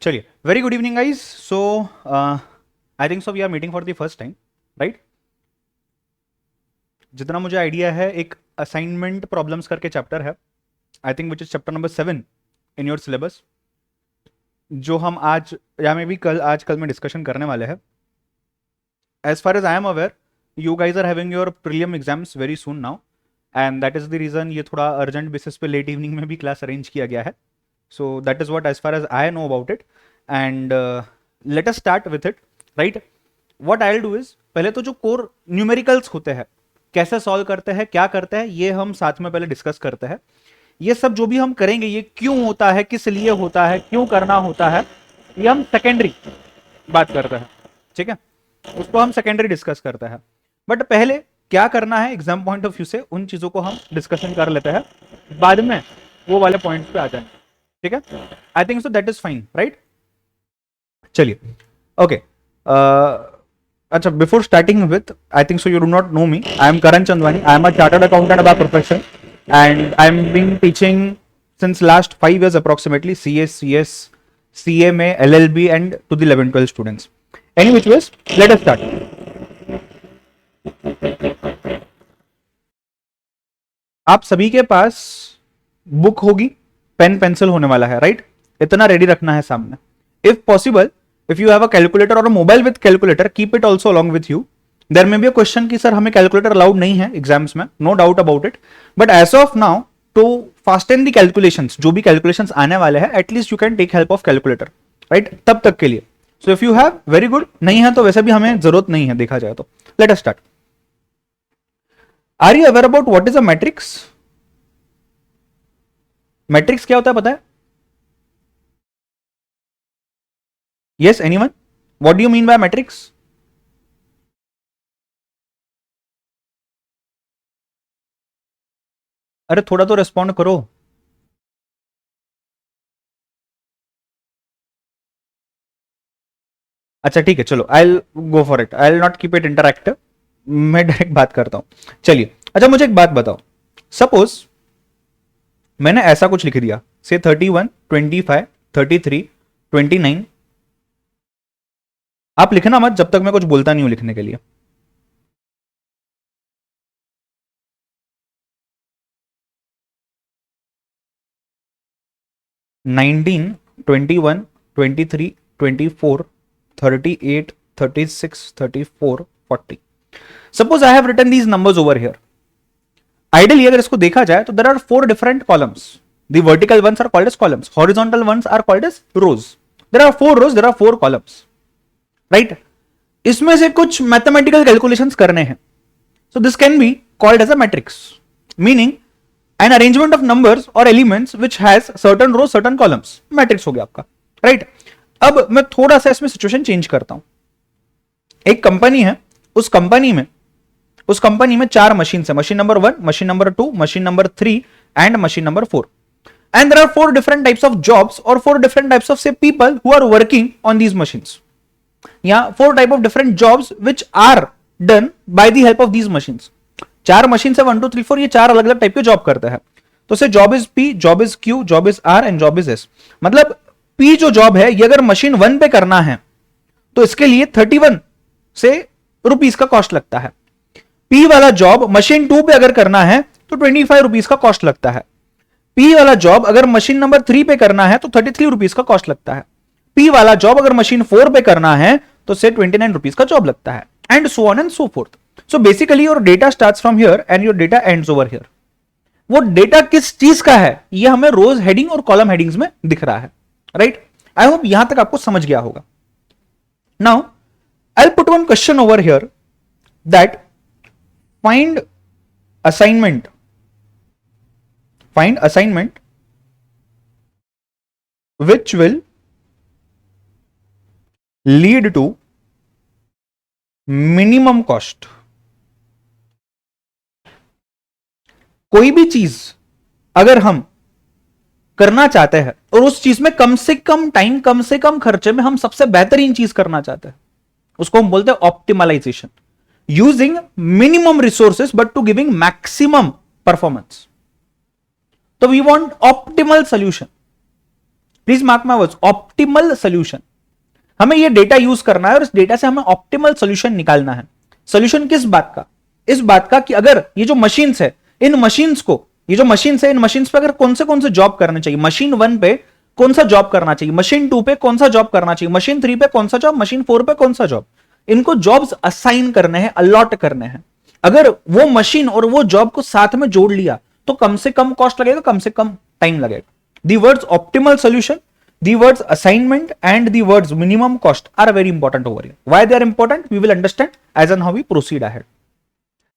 चलिए, very good evening guys. So I think so we are meeting for the first time, right? जितना मुझे idea है, एक assignment problems करके chapter है, I think which is chapter number 7 in your syllabus, जो हम आज या मे भी कल में डिस्कशन करने वाले हैं. As far as I am aware, you guys are having your prelims exams very soon now, and that is the reason ये थोड़ा अर्जेंट बेसिस पे लेट इवनिंग में भी क्लास अरेंज किया गया है. So that is what as far as I know about it, and let us start with it, right? What I'll do is, पहले तो जो कोर न्यूमेरिकल्स होते हैं कैसे सॉल्व करते हैं, क्या करते हैं, ये हम साथ में पहले डिस्कस करते हैं. ये सब जो भी हम करेंगे, ये क्यों होता है, किस लिए होता है, क्यों करना होता है, ये हम सेकेंडरी बात करते हैं, ठीक है? उसको हम सेकेंडरी डिस्कस करते हैं. बट पहले क्या करना है एग्जाम पॉइंट ऑफ व्यू से, उन चीजों को हम डिस्कशन कर लेते हैं, बाद में वो वाले पॉइंट्स पे आ जाएंगे, ठीक है? I think so that is fine, right? चलिए, ओके. अच्छा, before starting with, I think so you do not know me. I am Karan Chandwani. I am a chartered accountant by profession, and I am being teaching since last 5 years approximately CS, CS, CMA, LLB and to the 11-12 students. Any which ways, let us start. आप सभी के पास book होगी, pen pencil होने वाला है, right? इतना ready रखना है सामने. If possible, if you have a calculator और a mobile with calculator, keep it also along with you. There may be a question कि सर हमें कैलकुलेटर अलाउड नहीं है एग्जाम्स में, no doubt about it, but as of now to fasten the calculations, जो भी calculations आने वाले हैं, at least you can take help of calculator, right? तब तक के लिए. So if you have, very good. नहीं है तो वैसे भी हमें जरूरत नहीं है देखा जाए तो. Let us start. Are you aware about what is a matrix? Matrix क्या होता है पता है? Yes, anyone? What do you mean by matrix? अरे थोड़ा तो रिस्पॉन्ड करो. अच्छा ठीक है, चलो, I will go for it. I will not keep it interactive. मैं डायरेक्ट बात करता हूं. चलिए, अच्छा मुझे एक बात बताओ. सपोज मैंने ऐसा कुछ लिख दिया, से 31, 25, 33, 29. आप लिखना मत जब तक मैं कुछ बोलता नहीं हूं लिखने के लिए. Nineteen, 21, 23, 24, 38, 36, 34, 40. Suppose I have written these numbers over here. Ideally अगर इसको देखा जाए तो there are 4 different columns. The vertical ones are called as columns, horizontal ones are called as rows. There are 4 rows, there are 4 columns, right? इसमें से कुछ mathematical calculations करने हैं. So this can be called as a matrix, meaning an arrangement of numbers और elements which has certain rows, certain columns. Matrix हो गया आपका, right? अब मैं थोड़ा सा इसमें सिचुएशन चेंज करता हूं. एक कंपनी है, उस कंपनी में 4 मशीन है. Machine number 1, machine number 2, machine number 3 and machine number 4. And there are 4 different types of jobs or 4 different types of say people who are working on these machines. Yeah, 4 type of different jobs which are done by the help of these machines. 4 machine से 1 2 3 4 ये 4 अलग अलग type के job करते हैं. तो से job is P, job is Q, job is R and job is S. मतलब P जो जॉब है, ये अगर मशीन 1 पे करना है तो इसके लिए 31 से रुपीस का कॉस्ट लगता है. P वाला जॉब मशीन 2 पे अगर करना है तो 25 रुपीस का कॉस्ट लगता है. P वाला जॉब अगर मशीन नंबर 3 पे करना है तो 33 रुपीस का कॉस्ट लगता है. P वाला जॉब अगर मशीन 4 पे करना है तो से 29 रुपीस का जॉब लगता है, and so on and so fourth. So basically your data starts from here and your data ends over here. वो डेटा किस चीज का है ये हमें रोज हेडिंग और कॉलम हेडिंग्स में दिख रहा है, राइट? आई होप यहां तक आपको समझ गया होगा. Now I will put one question over here that find assignment which will lead to minimum cost. कोई भी चीज अगर हम करना चाहते हैं और उस चीज में कम से कम टाइम, कम से कम खर्चे में हम सबसे बेहतरीन चीज करना चाहते हैं, उसको हम बोलते हैं ऑप्टिमलाइजेशन. Using minimum resources but to giving maximum performance. So we want optimal solution. Please mark my words, optimal solution. हमें ये डेटा यूज करना है और इस डेटा से हमें ऑप्टिमल सोल्यूशन निकालना है। सोल्यूशन किस बात का? इस बात का कि अगर ये जो मशीन्स है, इन मशीन्स को, ये जो मशीन्स है, इन मशीन्स पे अगर कौन से जॉब करने चाहिए, मशीन 1 पे कौन सा जॉब करना चाहिए, मशीन 2 पे कौन सा जॉब करना चाहिए, मशीन 3 पे कौन सा जॉब, मशीन 4 पे कौन सा जॉब, इनको जॉब्स असाइन करने हैं, अलॉट करने हैं। अगर वो मशीन और वो जॉब को साथ में जोड़ लिया तो कम से कम कॉस्ट लगेगा, कम से कम टाइम लगेगा। The words optimal solution, the words assignment and the words minimum cost are very important over here. Why they are important we will understand as and how we proceed ahead.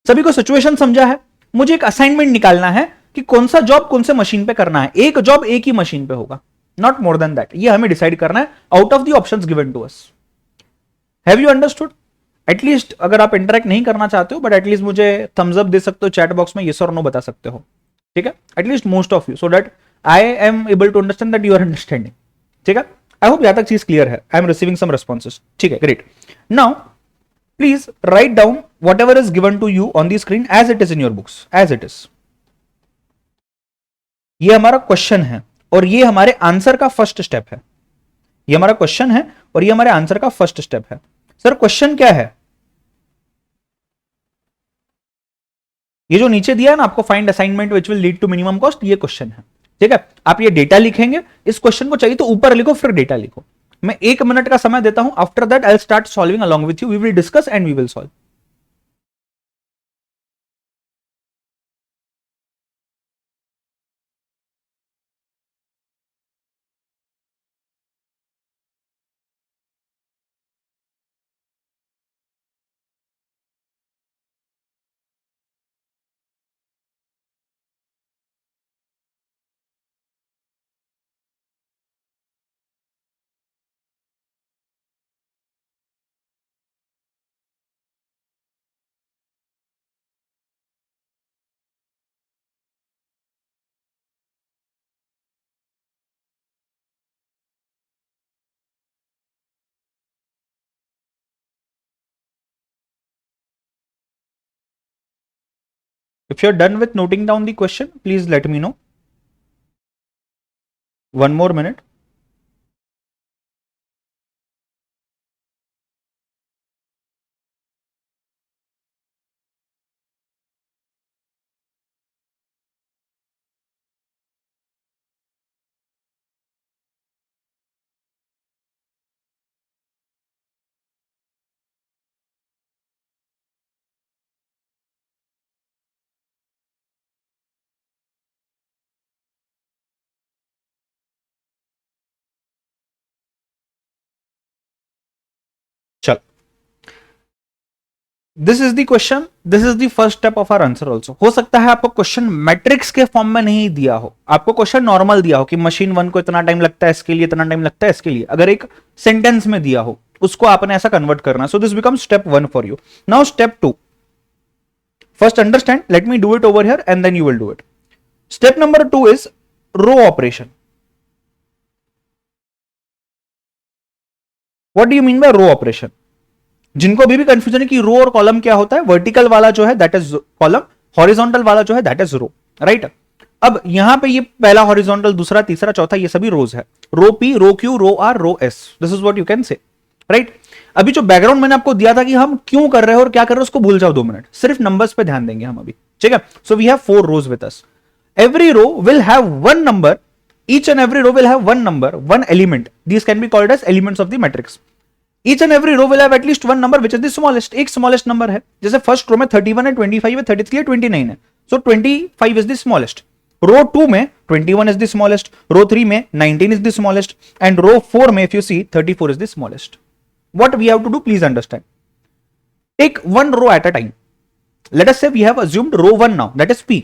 सभी को situation समझा है? मुझे एक assignment निकालना है कि कौन सा जॉब कौन से मशीन पे करना है। एक जॉब एक ही मशीन पे होगा, नॉट मोर देन दैट। ये हमें डिसाइड करना है out of the options given to us. Have you understood? At least अगर आप इंटरेक्ट नहीं करना चाहते हो, बट एटलीस्ट मुझे थम्स अप दे सकते हो चैट बॉक्स में, यस और नो बता सकते हो, ठीक है? At least most of you, so that I am able to understand that you are understanding, ठीक है? आई होप यहां तक चीज क्लियर है। I am receiving some responses, ठीक है, great. Now please write down whatever is given to you on the screen as it is in your books, as it is. ये हमारा question है और ये हमारे आंसर का फर्स्ट स्टेप है। ये हमारा क्वेश्चन है और ये हमारे आंसर का फर्स्ट स्टेप है। सर क्वेश्चन क्या है? ये जो नीचे दिया है ना आपको, find assignment which will lead to minimum cost, ये क्वेश्चन है, ठीक है? आप ये डेटा लिखेंगे, इस क्वेश्चन को चाहिए तो ऊपर लिखो फिर डेटा लिखो। मैं 1 मिनट का समय देता हूं, after that I will start solving along with you, we will discuss and we will solve. If you're done with noting down the question, please let me know. One more minute. चल, this is the question, this is the first step of our answer also. हो सकता है आपको question matrix के form में नहीं दिया हो, आपको क्वेश्चन नॉर्मल दिया हो कि मशीन 1 को इतना टाइम लगता है, इसके लिए इतना टाइम लगता है, इसके लिए। अगर एक सेंटेंस में दिया हो, उसको आपने ऐसा कन्वर्ट करना। So this become step 1 for you. Now step 2, first understand, let me do it over here and then you will do it. Step number 2 is row operation. What do you mean by row operation? जिनको भी confusion है कि रो और column क्या होता है, vertical वाला जो है दैट इज कॉलम, हॉरिजॉन्टल वाला जो है दैट इज रो, राइट? अब यहां पे ये पहला हॉरिजॉन्टल, दूसरा, तीसरा, चौथा, ये सभी रोज है। Row P, row Q, row R, row S, this is what you can say, right? अभी जो बैकग्राउंड मैंने आपको दिया था कि हम क्यों कर रहे हैं और क्या कर रहे हैं, उसको भूल जाओ 2 मिनट, सिर्फ नंबर्स पे ध्यान देंगे हम अभी, ठीक है? So we have 4 rows with us. Every row will have 1 number, each and every row will have 1 number, 1 element. These can be called as elements of the matrix. Each and every row will have at least 1 number which is the smallest. एक smallest number है, जैसे first row में 31 है, 25 है, 33 है, 29 है, so 25 is the smallest. रो 2 में 21 is the smallest, रो 3 में 19 is the smallest, and रो 4 में if you see 34 is the smallest. What we have to do, please understand. Take one row at a time. Let us say we have assumed row 1 now, that is P.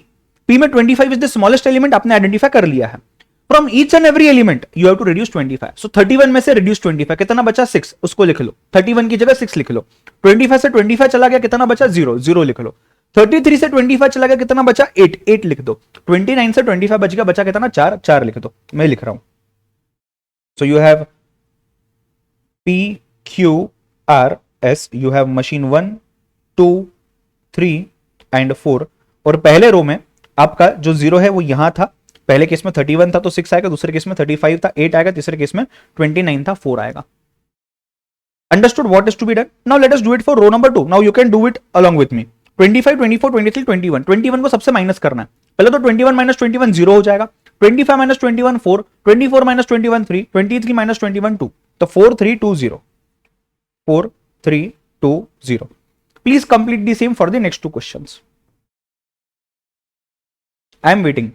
P में 25 is the smallest element, आपने identify कर लिया है। From each and every element you have to reduce 25. So 31 में से reduce 25, कितना बचा 6, उसको लिख लो, 31 की जगह 6 लिख लो। 25 से 25 चला गया, कितना बचा 0, 0 लिख लो। 33 से 25 चला गया, कितना बचा 8, 8 लिख दो। 29 से 25 बच गया, बचा कितना 4, 4 लिख दो, मैं लिख रहा हूं। So you have P, Q, R, S, you have machine 1, 2, 3 and 4, और पहले रो में आपका जो 0 है वो यहां था, पहले केस में 31 था तो 6 आएगा, दूसरे केस में 35 था 8 आएगा, तीसरे केस में 29 था 4 आएगा. Understood what is to be done? Now let us do it for row number 2. Now you can do it along with me. 25, 24, 23, 21. 21 को सबसे माइनस करना है. पहले तो 21 माइनस 21 0 हो जाएगा. 25 माइनस 21 4, 24 माइनस 21 3, 23 माइनस 21 2. तो 4 3 2 0. 4 3 2 0. Please complete the same for the next two questions. I am waiting.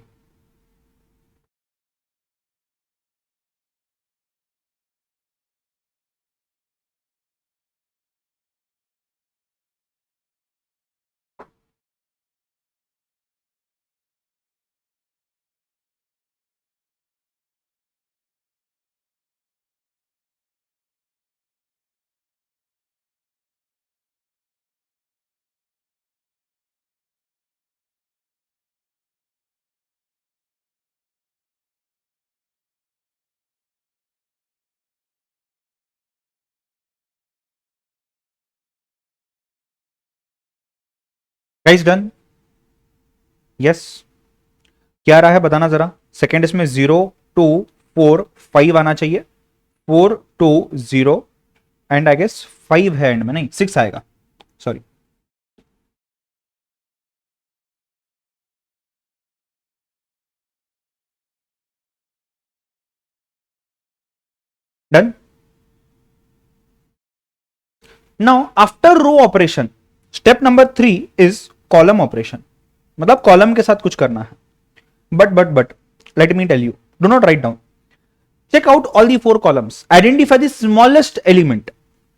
Guys done? Yes. क्या रहा है बताना जरा. सेकेंड इसमें 0 2 4 5 आना चाहिए. 4 2 0 एंड आई गेस 5 है एंड में, नहीं 6 आएगा, sorry. Done. Now after row operation step number 3 is column operation. मतलब कॉलम के साथ कुछ करना है. But let me tell you, do not write down. Check out all the 4 columns. Identify the smallest element.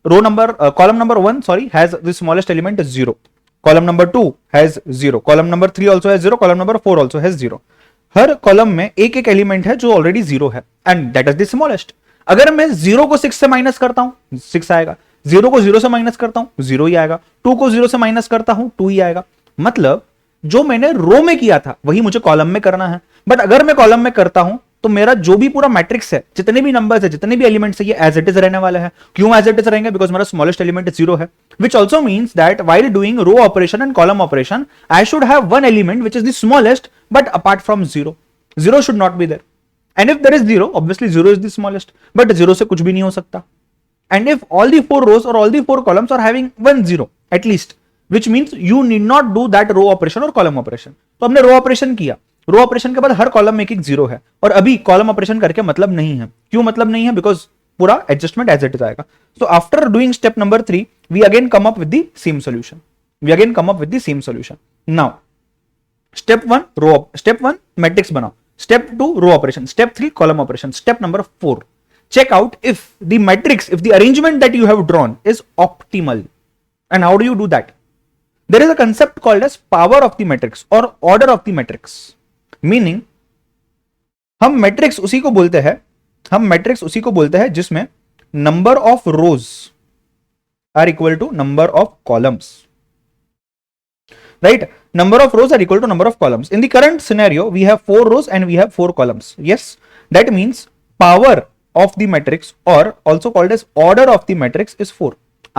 Column number 1 has the smallest element is 0. Column number 2 has 0. Column number 3 also has 0. Column number 4 also has 0. Her column में एक एक element है जो already 0 है and that is the smallest. अगर मैं 0 को 6 से माइनस करता हूं 6 आएगा. 0 को 0 से माइनस करता हूं 0 ही आएगा. 2 को 0 से माइनस करता हूं 2 ही आएगा. मतलब जो मैंने रो में किया था वही मुझे कॉलम में करना है. बट अगर मैं कॉलम में करता हूं तो मेरा जो भी पूरा मैट्रिक्स है, जितने भी नंबर्स है, जितने भी एलिमेंट्स है, ये एज इट इज रहने वाला है. क्यों एज इट इज रहेंगे? बिकॉज मेरा स्मॉलेस्ट एलिमेंट 0 है. Which also means that while doing row operation and column operation I should have one element which is the smallest but apart from 0. 0 should not be there. And if there is 0, obviously 0 is the smallest, but 0 से कुछ भी नहीं हो सकता. And if all the 4 rows or all the 4 columns are having 1 0 at least, which means you need not do that row operation or column operation. तो हमने row operation किया. Row operation के बाद हर कॉलम में एक 0 है और अभी कॉलम ऑपरेशन करके मतलब नहीं है. क्यों मतलब नहीं है? बिकॉज पूरा एडजस्टमेंट एज इट इज आएगा. So after doing step number 3 we again come up with the same solution. Now step 1 matrix बनाओ. Step 2 row operation. Step 3 column operation. Step number 4 check out if the matrix, if the arrangement that you have drawn is optimal. And how do you do that? There is a concept called as power of the matrix or order of the matrix. Meaning हम matrix उसी को बोलते हैं जिसमें number of rows are equal to number of columns. Right? Number of rows are equal to number of columns. In the current scenario, we have 4 rows and we have 4 columns. Yes, that means power of the matrix or also called as order of the matrix is 4.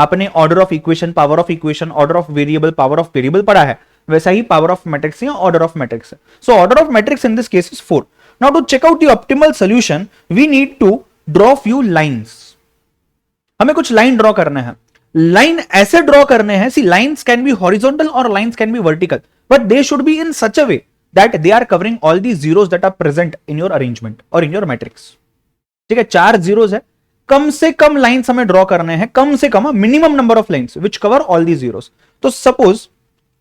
आपने order of equation, power of equation, order of variable, power of variable पढ़ा है. वैसा ही power of matrix या order of matrix है. So order of matrix in this case is 4. Now to check out the optimal solution, we need to draw few lines. हमें कुछ line draw करने हैं. Line ऐसे ड्रॉ करने हैं. See, lines can be horizontal or lines can be vertical, but they should be in such a way that they are covering all the zeros that are present in your arrangement or in your matrix. ठीक है, 4 zeros है. कम से कम lines हमें draw करने हैं. कम से कम minimum number of lines which cover all the zeros. तो suppose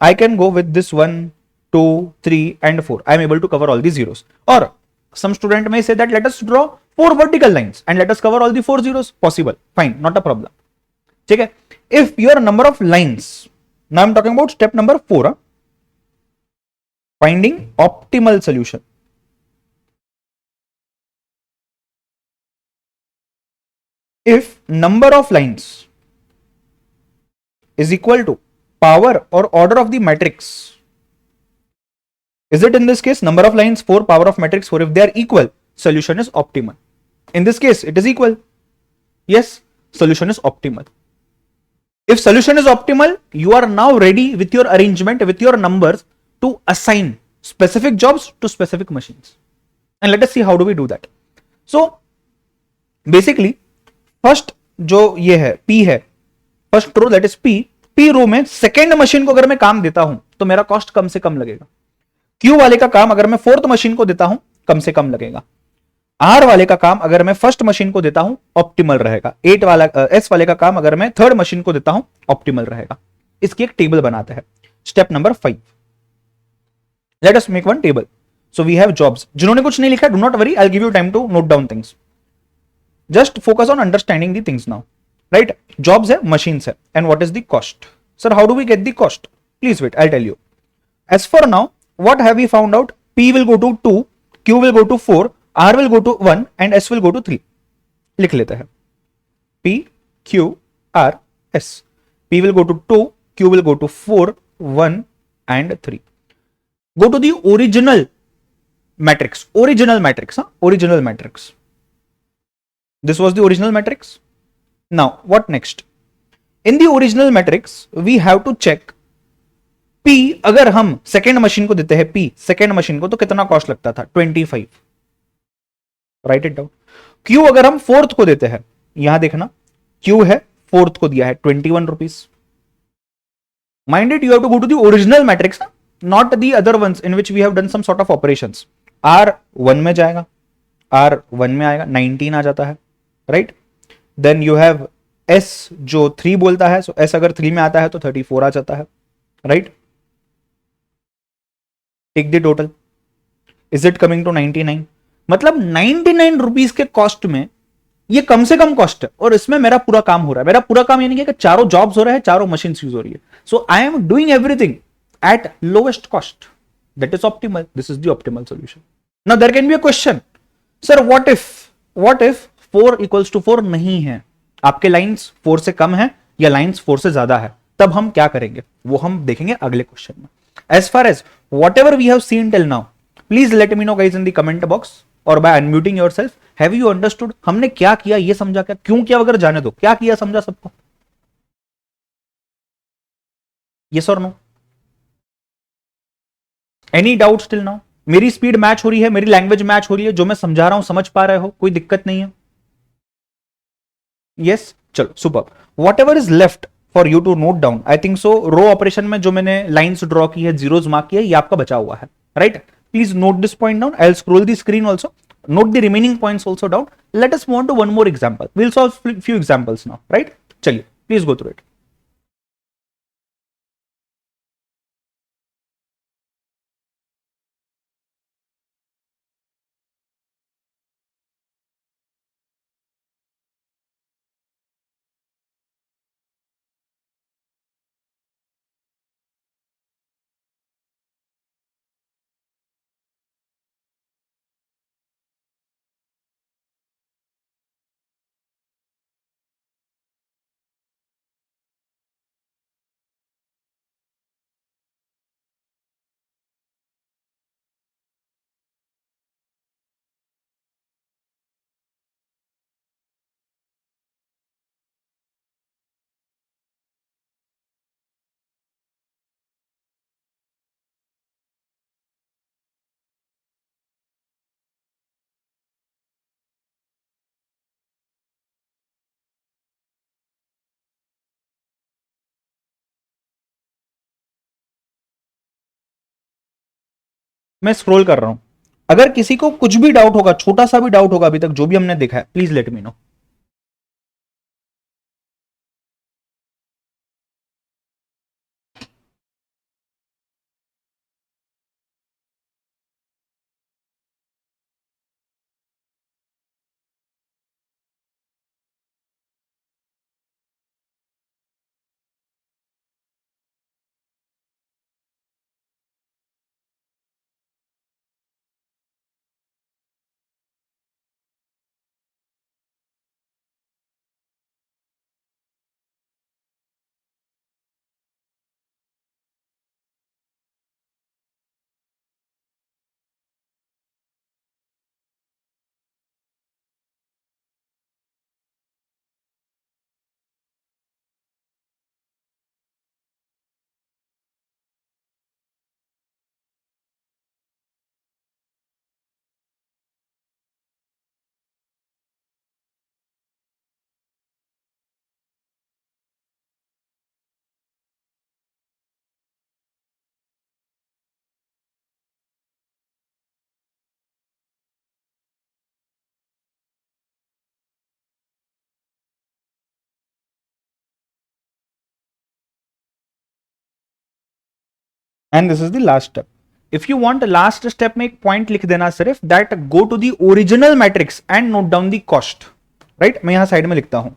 I can go with this 1 2 3 and 4. I am able to cover all the zeros. Or some student may say that let us draw 4 vertical lines and let us cover all the 4 zeros. Possible, fine, not a problem. ठीक है. If your number of lines, now I am talking about step number 4, finding optimal solution. If number of lines is equal to power or order of the matrix, is it in this case number of lines 4, power of matrix 4? If they are equal, solution is optimal. In this case, it is equal. Yes, solution is optimal. If solution is optimal, you are now ready with your arrangement, with your numbers to assign specific jobs to specific machines. And let us see how do we do that. So basically first जो ये है P है, first row that is P row में second machine को अगर मैं काम देता हूं तो मेरा कॉस्ट कम से कम लगेगा. Q वाले का काम अगर मैं फोर्थ मशीन को देता हूं कम से कम लगेगा. R वाले का काम अगर मैं फर्स्ट मशीन को देता हूं ऑप्टिमल रहेगा. S वाले का काम अगर मैं थर्ड मशीन को देता हूं ऑप्टिमल रहेगा. इसकी एक टेबल बनाते हैं. Step number 5, let us make one table. So we have jobs. जिन्होंने कुछ नहीं लिखा, do not worry, I give you time to note down things. Just focus on understanding the things now. Right, jobs है, machines है, and what is the cost. Sir how do we get the cost? Please wait, I tell you. As for now, what have we found out? P will go to 2, Q will go to 4, R will go to 1 and S will go to 3. लिख लेते हैं. P, Q, R, S. P will go to 2, Q will go to 4, 1 and 3. Go to the original matrix. Original matrix. Original matrix. This was the original matrix. Now, what next? In the original matrix, we have to check P अगर हम second machine को देते हैं, P second machine को, तो कितना cost लगता था? 25. Right it down. Q अगर हम फोर्थ को देते हैं, यहां देखना Q है, फोर्थ को दिया है 21 rupees. Minded, you have to go to the original matrix, not the other ones in which we have done some sort of operations. R 1 में जाएगा, R 1 में आएगा, 19 आ जाता है. Right, then you have S जो 3 बोलता है, सो S अगर 3 में आता है तो 34 आ जाता है. Right, take the total. Is it coming to 99? मतलब 99 रुपीज के कॉस्ट में ये कम से कम कॉस्ट है, और इसमें मेरा पूरा काम हो रहा है. मेरा पूरा काम यानी कि चारों जॉब्स हो रहे हैं, चारों मशीन यूज हो रही है. So I am doing everything at lowest cost. That is optimal. This is the optimal solution. Now there can be a question, sir what if 4 equals to 4 नहीं है, आपके लाइंस 4 से कम है या लाइंस 4 से ज्यादा है, तब हम क्या करेंगे वो हम देखेंगे अगले क्वेश्चन में. As far as whatever we have seen till now, please let me know guys in the comment box or by unmuting yourself. Have you understood? हमने क्या किया, ये समझा क्या, क्यों किया वगैरह जाने दो, क्या किया समझा सबको? Yes or no? Any doubts till now? मेरी स्पीड मैच हो रही है, मेरी लैंग्वेज मैच हो रही है, जो मैं समझा रहा हूं समझ पा रहे हो, कोई दिक्कत नहीं है? Yes, चलो super. Whatever is left for you to note down, I think so row operation में जो मैंने लाइंस ड्रॉ की है, जीरोज मार्क किया है, ये आपका बचा हुआ है. Right, please note this point down. I will scroll the screen also. Note the remaining points also down. Let us move on to one more example. We'll solve few examples now, right? चलिए, please go through it. मैं scroll कर रहा हूं. अगर किसी को कुछ भी डाउट होगा, छोटा सा भी डाउट होगा अभी तक जो भी हमने देखा है, please let me know. And this is the last step. If you want last step में एक पॉइंट लिख देना सिर्फ, that go to the original matrix and note down the cost. Right, मैं यहां साइड में लिखता हूं.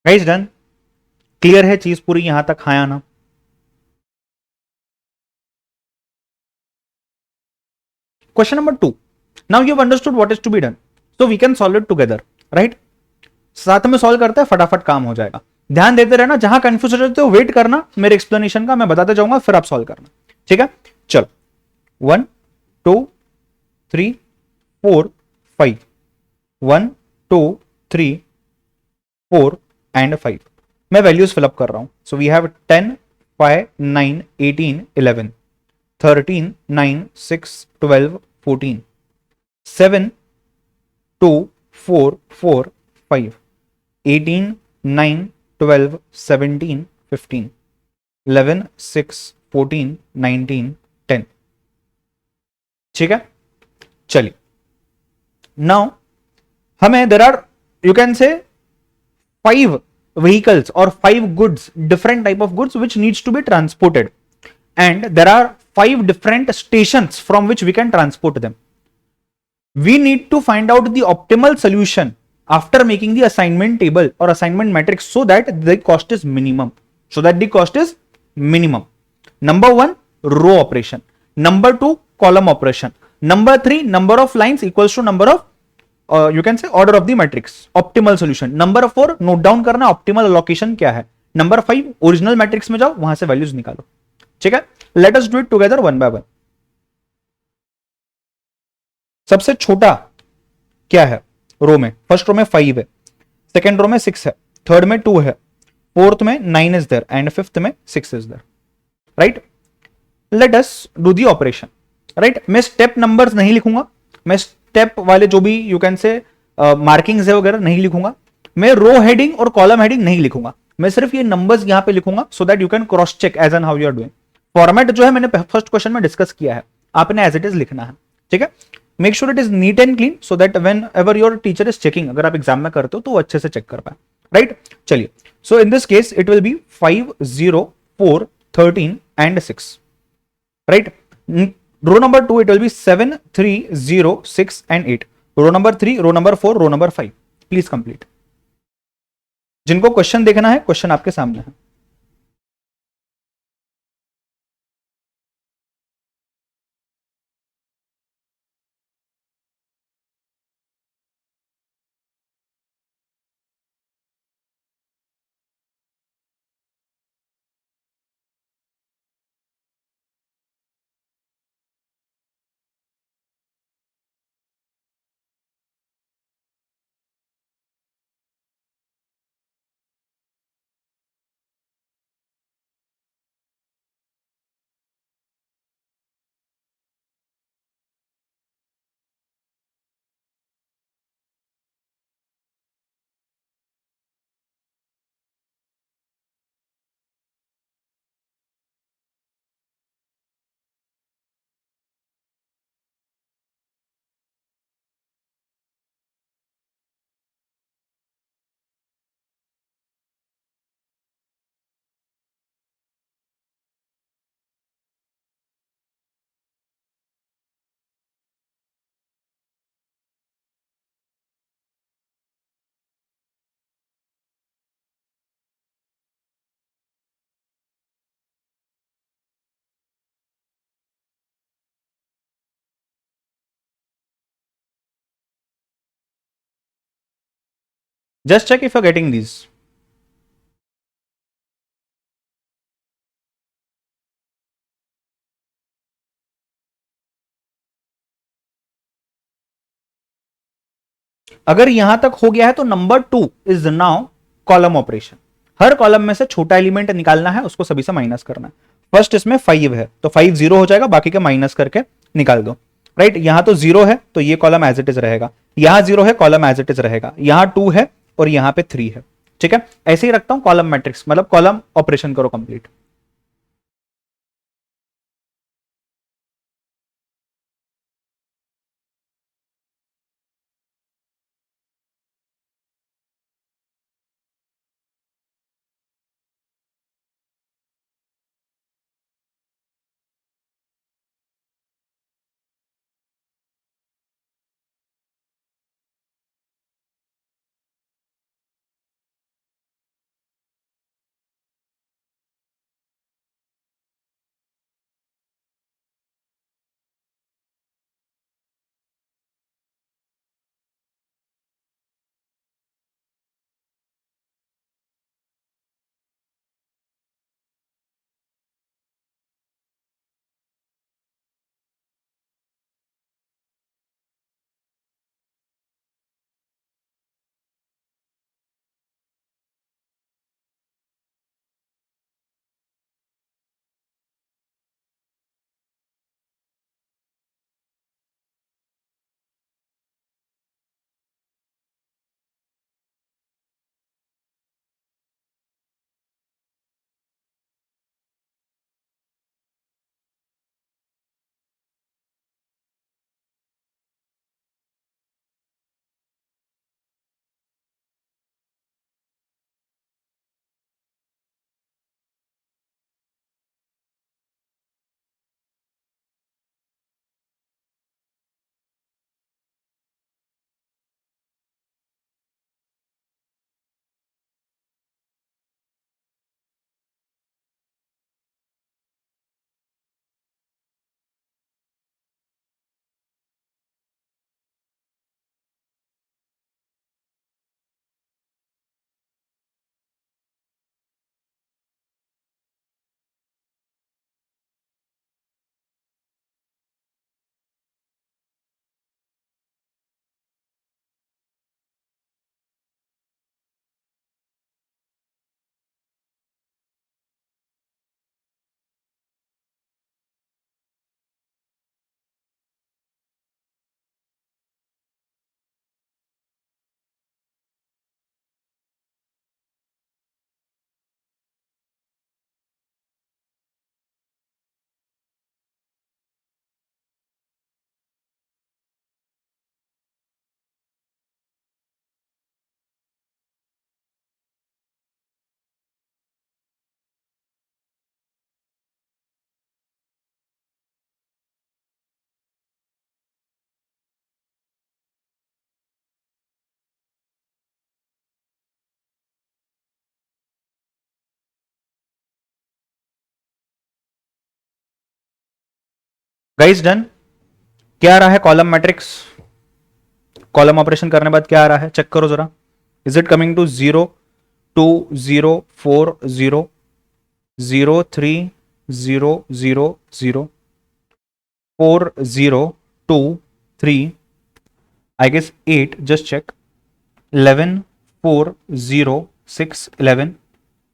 गाइस डन, क्लियर है चीज पूरी यहां तक, हाँ या ना? Question number 2. Now you have understood what is to be done. So we can solve it together, right? साथ में सॉल्व करते हैं, फटाफट काम हो जाएगा. ध्यान देते रहना, जहां कंफ्यूज हो जाते हो वेट करना मेरे एक्सप्लेनेशन का, मैं बताते जाऊंगा, फिर आप सॉल्व करना. ठीक है, चलो. 1 2 3 4 5. 1 2 3 4 एंड 5. मैं वैल्यूज फिलअप कर रहा हूं. So we have 10 5 9 18 11 13 9 6 12 14 7 2 4 4 5 18 9 12 17 15 11 6 14 19 10. ठीक है, चलिए. नाउ हमें देर आर, यू कैन से, 5 vehicles or 5 goods, different type of goods which needs to be transported, and there are 5 different stations from which we can transport them. We need to find out the optimal solution after making the assignment table or assignment matrix so that the cost is minimum. Number 1, row operation. Number 2, column operation. Number 3, number of lines equals to number of, you can say, order of the matrix. Optimal solution. Number 4, note down करना optimal allocation क्या है. Number 5, original matrix में जाओ, वहां से values निकालो. ठीक है, let us do it together one by one. सबसे छोटा क्या है रो में? फर्स्ट रो में 5 है, सेकेंड रो में 6 है, थर्ड में 2 है, फोर्थ में 9 इज देयर एंड फिफ्थ में 6 is there. Right, let us do the operation. Right, मैं स्टेप नंबर्स नहीं लिखूंगा, मैं स्टेप वाले जो भी यू कैन से मार्किंग्स है वगैरह नहीं लिखूंगा, मैं रो हेडिंग और कॉलम हेडिंग नहीं लिखूंगा, मैं सिर्फ ये नंबर्स यहां पे लिखूंगा so that you can cross check as and how you are doing. Format जो है मैंने फर्स्ट क्वेश्चन में डिस्कस किया है, आपने एज इट इज लिखना है. ठीक है, make sure it is neat and clean so that when ever your teacher is checking, अगर आप एग्जाम में करते हो तो वो अच्छे से चेक कर पाए. राइट, चलिए. So in this case it will be 5 0 4 13 and 6. Right, row number 2 it will be 7 3 0 6 and 8. Row number 3, row number 4, row number 5. Please complete. जिनको क्वेश्चन देखना है, क्वेश्चन आपके सामने है. Just check if you are getting these. अगर यहां तक हो गया है तो number 2 is now column operation. हर कॉलम में से छोटा एलिमेंट निकालना है, उसको सभी से माइनस करना है. फर्स्ट इसमें 5 है तो 5 जीरो हो जाएगा, बाकी के माइनस करके निकाल दो. राइट, यहां तो 0 है तो ये कॉलम एज इट इज रहेगा, यहां 0 है कॉलम एज इट इज रहेगा, यहां 2 है और यहां पे 3 है. ठीक है, ऐसे ही रखता हूं कॉलम मैट्रिक्स, मतलब कॉलम ऑपरेशन करो कंप्लीट. Guys done. क्या आ रहा है कॉलम मैट्रिक्स? कॉलम ऑपरेशन करने बाद क्या आ रहा है चेक करो जरा. Is it coming to 0 2 0 4 0 0 3 0 0 0 4 0 2 3 I guess 8. Just check. 11 4 0 6 11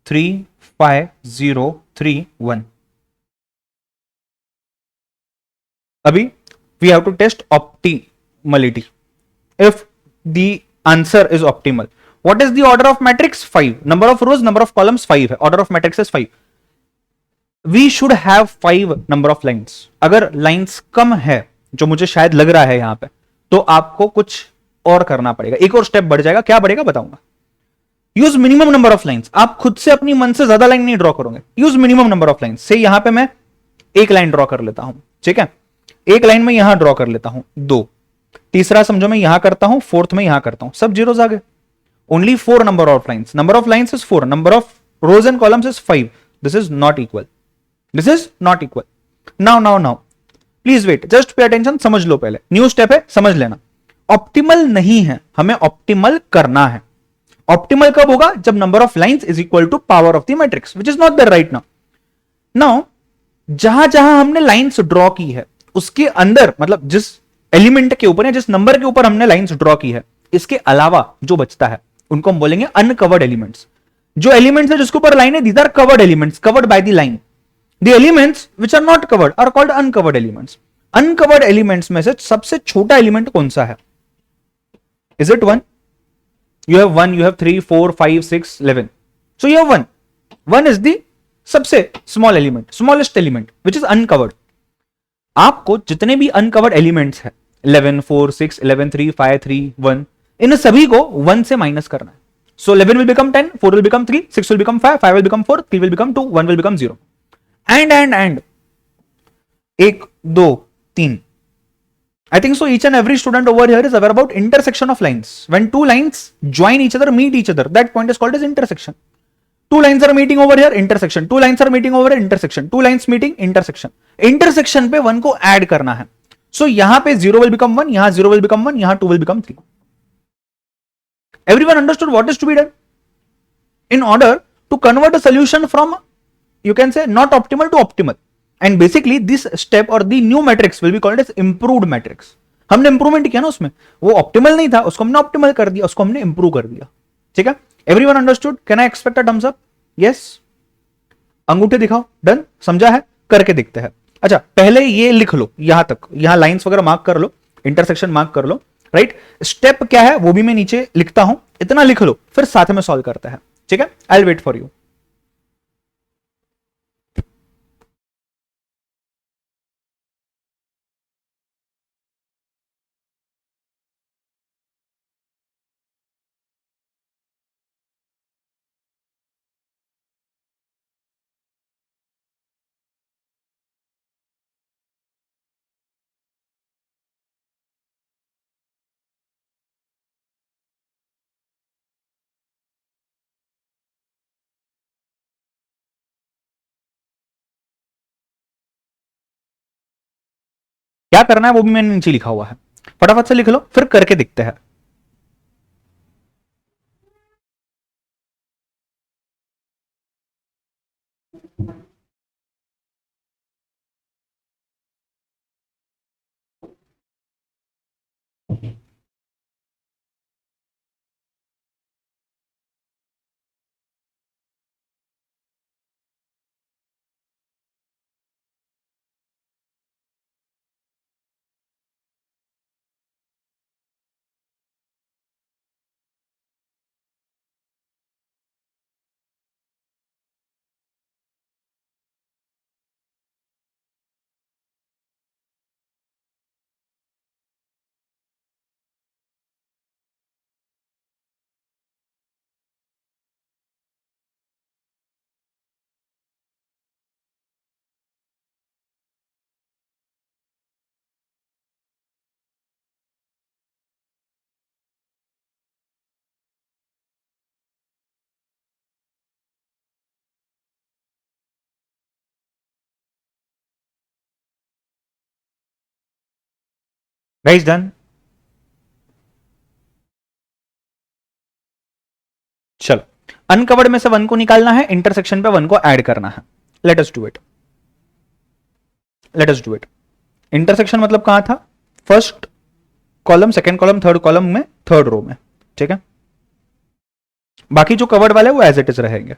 3 5 0 3 1. अभी we have to test optimality. If the answer is optimal, what is the order of matrix? 5. Number of rows, number of columns 5 है. Order of matrix is 5. We should have 5 number of lines. अगर lines कम है, जो मुझे शायद लग रहा है यहां पे, तो आपको कुछ और करना पड़ेगा, एक और स्टेप बढ़ जाएगा. क्या बढ़ेगा बताऊंगा. Use minimum number of lines. आप खुद से अपनी मन से ज्यादा लाइन नहीं ड्रॉ करोगे. Use minimum number of lines. से यहां पे मैं एक लाइन ड्रॉ कर लेता हूं. ठीक है, एक लाइन में यहां ड्रॉ कर लेता हूं 2. तीसरा समझो मैं यहां करता हूं, फोर्थ में यहां करता हूं, सब जीरोस आ गए. Only 4 number of lines. Number of lines is 4. Number of rows and columns is 5. This is not equal. This is not equal. Now please wait, just pay attention. समझ लो, पहले न्यू स्टेप है, समझ लेना. Optimal नहीं है, हमें optimal करना है. ऑप्टिमल कब होगा? जब number of lines is equal to power of the matrix, which is not there right now. Now जहां जहां हमने लाइंस ड्रॉ की है उसके अंदर, मतलब जिस एलिमेंट के ऊपर या जिस नंबर के ऊपर हमने लाइंस ड्रॉ की है, इसके अलावा जो बचता है उनको हम बोलेंगे अनकवर्ड एलिमेंट्स. जो एलिमेंट्स है जिसके ऊपर लाइन है, these are covered elements, covered by the line. The elements which are not covered are called uncovered elements. Uncovered elements में से सबसे छोटा एलिमेंट कौन सा है? Is it 1? You have 1, you have 3, 4, 5, 6, 11. So you have 1. 1 is the सबसे small element, smallest element, which is uncovered. आपको जितने भी uncovered elements है 11, 4, 6, 11, 3, 5, 3, 1, इन सभी को 1 से माइनस करना है. So 11 will become 10, 4 will become 3, 6 will become 5, 5 will become 4, 3 will become 2, 1 will become 0. And 1, 2, 3. I think so each and every student over here is aware about intersection of lines. When two lines join each other, meet each other, that point is called as intersection. Two lines are meeting over here, intersection. Two lines are meeting over here, intersection. Two lines meeting, intersection. Intersection पे 1 को add करना है. So यहां पे 0 will become 1, यहां 0 will become 1, यहां 2 will become 3. Everyone understood what is to be done? In order to convert a solution from, you can say, not optimal to optimal. And basically this step or the new matrix will be called as improved matrix. हमने improvement किया ना उसमें, वो optimal नहीं था, उसको हमने optimal कर दिया, उसको हमने इंप्रूव कर दिया. ठीक है, everyone understood? Can I expect a thumbs up? Yes, अंगूठे दिखाओ. डन, समझा है? करके देखते हैं. अच्छा, पहले ये लिख लो यहां तक, यहां लाइंस वगैरह मार्क कर लो, इंटरसेक्शन मार्क कर लो. राइट, स्टेप क्या है वो भी मैं नीचे लिखता हूं, इतना लिख लो, फिर साथ में सॉल्व करते हैं. ठीक है, I will wait for you. क्या करना है वो भी मैंने नीचे लिखा हुआ है, फटाफट से लिख लो, फिर करके दिखते हैं. Guys done? चलो, अनकवर्ड में से 1 को निकालना है, इंटरसेक्शन पे 1 को ऐड करना है. Let us do it. Late us do it. Intersection मतलब कहां था? First column, second column, third column में, थर्ड रो में. ठीक है, बाकी जो कवर्ड वाले वो एज इट इज रहेंगे.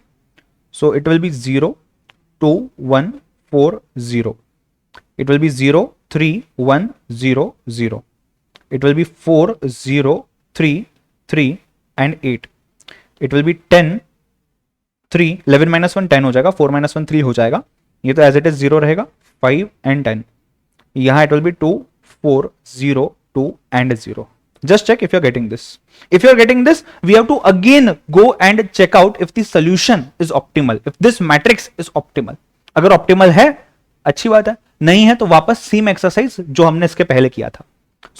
So it will B 0, 2, 1, 4, 0. It will be 0, 3, 1, 0, 0. It will be 4, 0, 3, 3 and 8. It will be 10, 3, 11 minus 1 10 हो जाएगा, 4 minus 1 3 हो जाएगा. ये तो as it is 0 रहेगा, 5 and 10. यहाँ it will be 2, 4, 0, 2 and 0. Just check if you're getting this. If you're getting this, we have to again go and check out if the solution is optimal, if this matrix is optimal. अगर optimal है, अच्छी बात है, नहीं है तो वापस same exercise जो हमने इसके पहले किया था.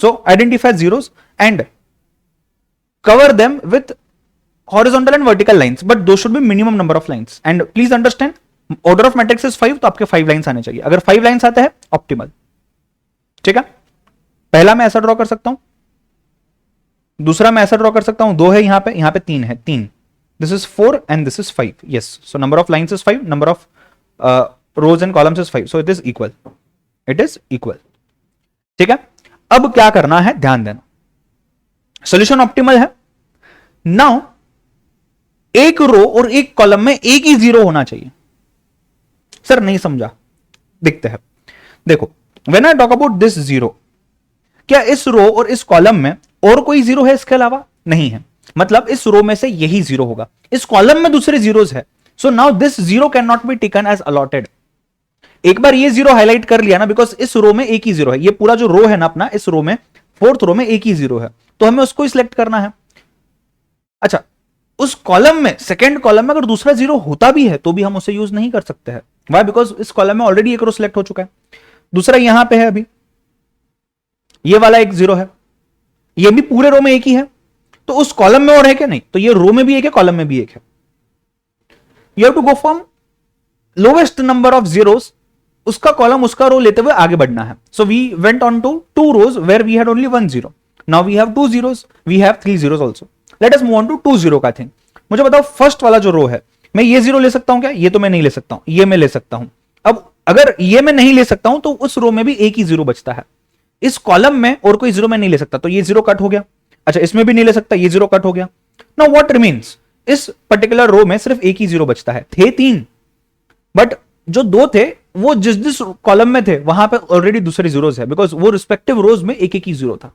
So identify zeros and cover them with horizontal and vertical lines, but though should be minimum number of lines. And please understand, order of matrix is 5, तो आपके 5 लाइंस आने चाहिए. अगर 5 लाइंस आते हैं ऑप्टिमल. ठीक है, पहला मैं ऐसा ड्रॉ कर सकता हूं, दूसरा मैं ऐसा ड्रॉ कर सकता हूं, 2 है यहां पे 3 है, 3, this is 4 and this is 5, yes, so number of lines is 5, number of rows and columns is 5, so it is equal, it is equal. ठीक है, अब क्या करना है, ध्यान देना, सोल्यूशन ऑप्टिमल है। नाउ एक रो और एक कॉलम में एक ही जीरो होना चाहिए। सर नहीं समझा, दिखते हैं, देखो, when I talk about this zero, क्या इस रो और इस कॉलम में और कोई जीरो है इसके अलावा? नहीं है, मतलब इस रो में से यही जीरो होगा, इस कॉलम में दूसरे जीरोस है, so now this zero can not be taken as allotted. एक बार ये जीरो हाईलाइट कर लिया ना, बिकॉज इस रो में एक ही जीरो है, ये पूरा जो रो है ना अपना, इस रो में फोर्थ रो में एक ही जीरो है, तो हमें उसको सिलेक्ट करना है। अच्छा, उस कॉलम में, सेकेंड कॉलम में अगर दूसरा जीरो होता भी है तो भी हम उसे यूज नहीं कर सकते हैं। वाई? बिकॉज इस कॉलम में ऑलरेडी एक रो सिलेक्ट हो चुका है, दूसरा यहां पे है, अभी ये वाला एक जीरो है, ये भी पूरे रो में एक ही है, तो उस कॉलम में और है क्या? नहीं, तो ये रो में भी एक है, कॉलम में भी एक है। You have to go from lowest number of zeros, उसका कॉलम उसका रो लेते हुए आगे बढ़ना है। So we went on to 2 rows where we had only 1 zero, now we have 2 zeros, we have 3 zeros also. Let us move on to 2 0 का thing. मुझे बताओ, फर्स्ट वाला जो रो है, मैं ये जीरो ले सकता हूं क्या? ये तो मैं नहीं ले सकता हूं, ये मैं ले सकता हूं। अब अगर ये मैं नहीं ले सकता हूं तो उस रो में भी एक ही जीरो बचता है, इस कॉलम में और कोई जीरो मैं नहीं ले सकता, तो ये जीरो कट हो गया। अच्छा, इसमें भी नहीं ले सकता, ये जीरो कट हो गया। नाउ व्हाट रिमेन्स, इस पर्टिकुलर रो में सिर्फ एक ही जीरो बचता है, थे 3, बट जो 2 थे वो जिस जिस कॉलम में थे वहां पे ऑलरेडी दूसरे जीरोस है, बिकॉज वो रिस्पेक्टिव रोज में एक एक ही जीरो था।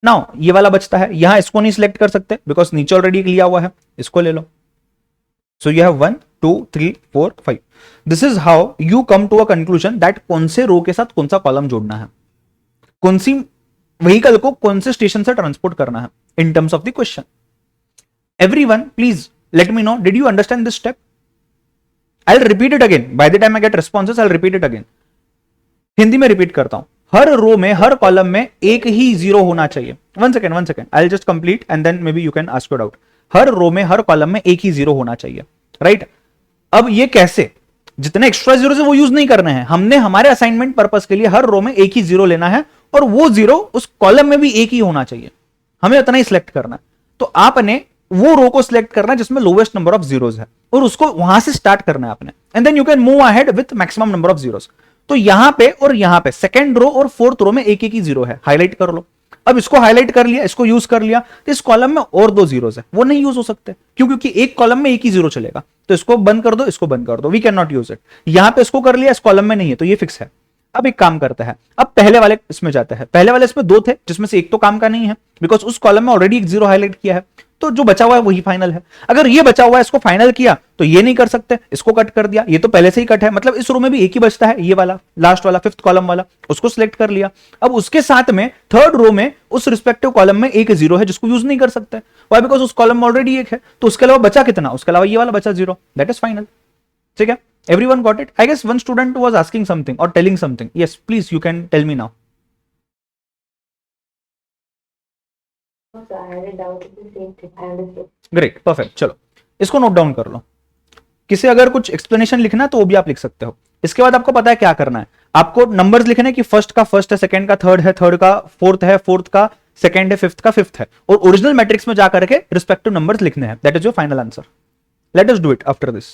नाउ ये वाला बचता है, यहां इसको नहीं सिलेक्ट कर सकते बिकॉज नीचे ऑलरेडी एक लिया हुआ है, इसको ले लो। So you have 1 2 3 4 5। This is how you come to a conclusion that कौन से रो के साथ कौन सा कॉलम जोड़ना है, कौन सी व्हीकल को कौन से स्टेशन से ट्रांसपोर्ट करना है in terms of the question. Everyone please let me no, did you understand this step? I'll repeat it again. By the time I get responses, I'll repeat it again. Hindi में repeat करता हूं, हर row में, हर column में एक ही zero होना चाहिए। One second, I just complete and then maybe you can ask your doubt. हर रो में, हर कॉलम में एक ही जीरो होना चाहिए, राइट? अब ये कैसे? जितने एक्स्ट्रा जीरो है वो यूज नहीं करने हैं, हमने हमारे असाइनमेंट पर्पस के लिए हर रो में एक ही जीरो लेना है, और वो जीरो उस कॉलम में भी एक ही होना चाहिए, हमें उतना ही सिलेक्ट करना है। तो आपने वो रो को सिलेक्ट करना है जिसमें लोवेस्ट नंबर ऑफ जीरोस है, और उसको वहां से स्टार्ट करना है आपने, and then you can move ahead with maximum number of zeros. तो यहां पे और यहां पे सेकंड रो और फोर्थ रो में एक एक ही जीरो है, हाईलाइट कर लो। अब इसको हाईलाइट कर लिया, इसको यूज कर लिया, तो इस कॉलम में और 2 जीरोस है, वो नहीं यूज हो सकते, क्यों? क्योंकि एक कॉलम में एक ही जीरो चलेगा, तो इसको बंद कर दो, इसको बंद कर दो, we can not use it. यहां पे इसको कर लिया, इस कॉलम में नहीं है, तो ये फिक्स है। अब एक काम करते हैं, अब पहले वाले इसमें जाते हैं। पहले वाले इसमें 2 थे, जिसमें से एक तो काम का नहीं है, बिकॉज उस कॉलम में ऑलरेडी एक जीरो हाईलाइट किया है, तो जो बचा हुआ है वही फाइनल है। अगर ये बचा हुआ है, इसको फाइनल किया, तो ये नहीं कर सकते, इसको कट कर दिया, ये तो पहले से ही कट है, मतलब इस रो में भी एक ही बचता है, ये वाला लास्ट वाला फिफ्थ कॉलम वाला, उसको सिलेक्ट कर लिया। अब उसके साथ में थर्ड रो में उस रिस्पेक्टिव कॉलम में एक जीरो है जिसको यूज नहीं कर सकते, वाई? बिकॉज उस कॉलम में ऑलरेडी एक है, तो उसके अलावा बचा कितना? उसके अलावा ये वाला बचा जीरो, दैट इज फाइनल। ठीक है, everyone got it? I guess one student was asking something or telling something. Yes, please, you can tell me now. I had a doubt with the same thing. I understood. Great, perfect. चलो इसको note down कर लो। किसे अगर कुछ explanation लिखना है तो वो भी आप लिख सकते हो। इसके बाद आपको पता है क्या करना है, आपको नंबर्स लिखने कि फर्स्ट का फर्स्ट है, सेकंड का थर्ड है, थर्ड का फोर्थ है, फोर्थ का सेकंड है, फिफ्थ का फिफ्थ है, और ओरिजिनल मैट्रिक्स में जाकर के रिस्पेक्टिव नंबर्स लिखने हैं। That is your final answer. Let us do it after this.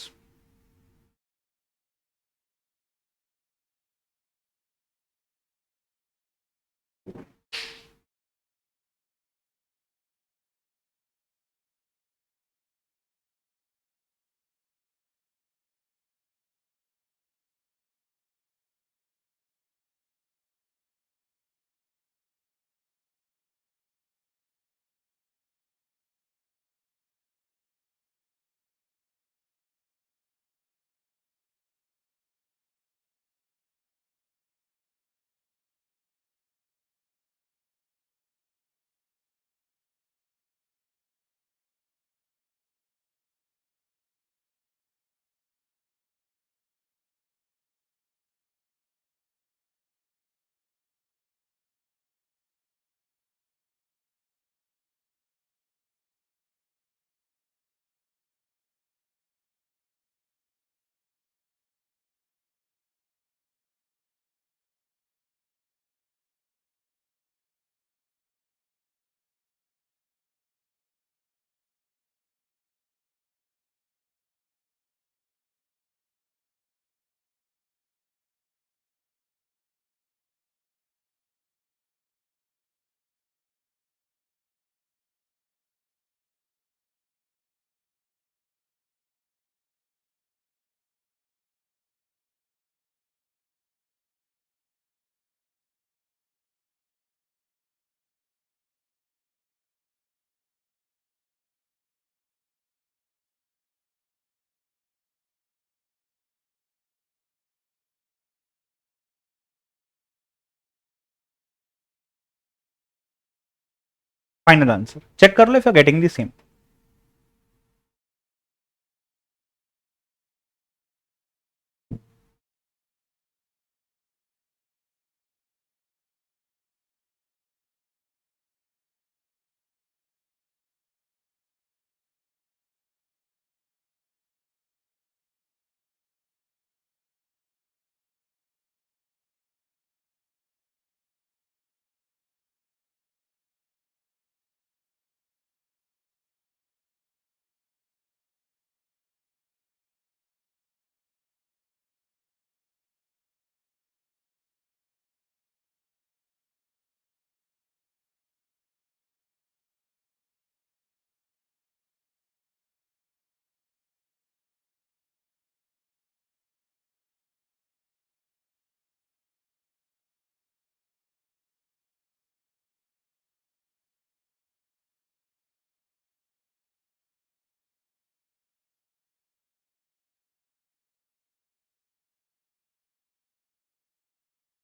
Final answer check कर लो if you are getting the same.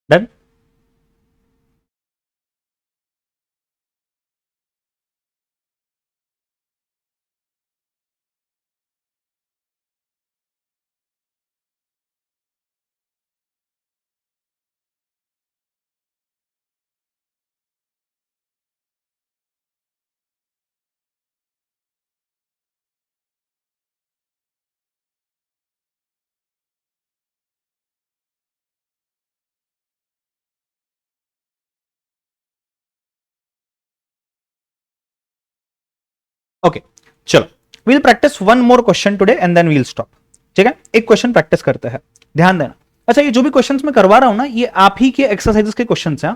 Done. Okay चलो, will practice one more question today and then we'll stop. ठीक है, एक question practice करते हैं, ध्यान देना. अच्छा, ये जो भी क्वेश्चंस मैं करवा रहा हूं ना, ये आप ही के एक्सरसाइजेस के क्वेश्चंस हैं.